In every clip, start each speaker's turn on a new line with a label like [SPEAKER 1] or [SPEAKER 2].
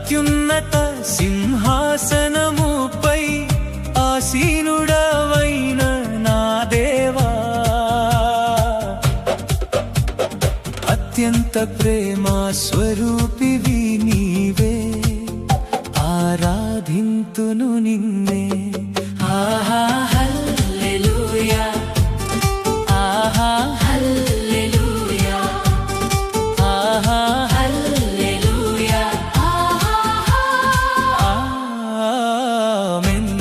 [SPEAKER 1] అత్యున్నత సింహాసనముపై ఆసీనుడవైన నా దేవా, అత్యంత ప్రేమా స్వరూపివి నీవే, ఆరాధింతును నిన్నే. ఆహా హల్లెలూయా, ఆహా హల్లెలూయా, ఆహా హల్లెలూయా, ఆమేన్.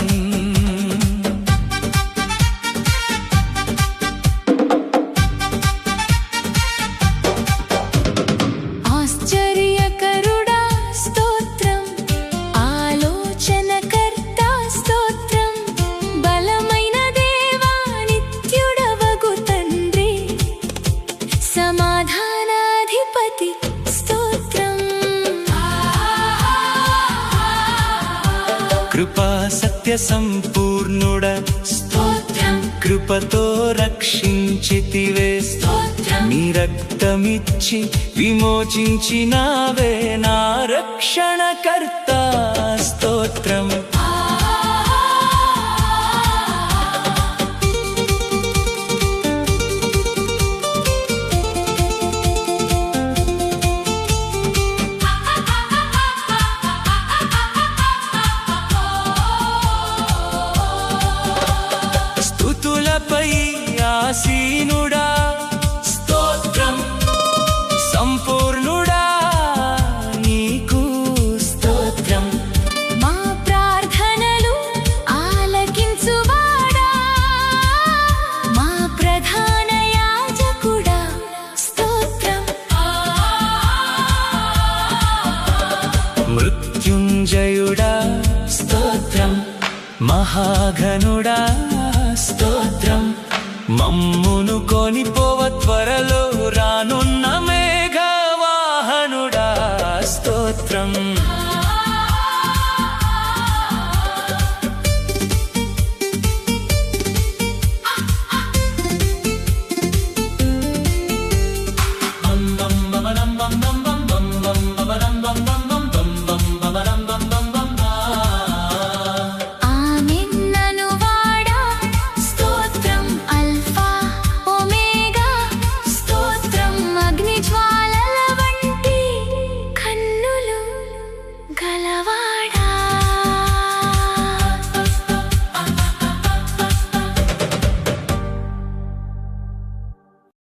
[SPEAKER 2] ఆశ్చర్యకరుడా స్తోత్రం, ఆలోచనకర్తా స్తోత్రం, బలమైన దేవా నిత్యుడవగు తండ్రి, సమాధానాధిపతి స్తోత్రం.
[SPEAKER 1] కృపా సత్య సంపూర్ణుడ
[SPEAKER 2] స్తోత్రం,
[SPEAKER 1] కృపతో రక్షించితివే,
[SPEAKER 2] స్తోత్రం,
[SPEAKER 1] నీ రక్తమిచ్చి విమోచించినావే నా రక్షణకర్త, స్తోత్రం. స్తుతులపై ఆసీనుడా స్తోత్రం, సంపూర్ణుడా నీకు స్తోత్రం.
[SPEAKER 2] మా ప్రార్థనలు ఆలకించువాడా, మా ప్రధాన యాజకుడా స్తోత్రం.
[SPEAKER 1] మృత్యుంజయుడా స్తోత్రం, మహాఘనుడా స్తోత్రం, మమ్మును కొనిపోవ త్వరలో రానున్న మేఘవాహనుడా స్తోత్రం.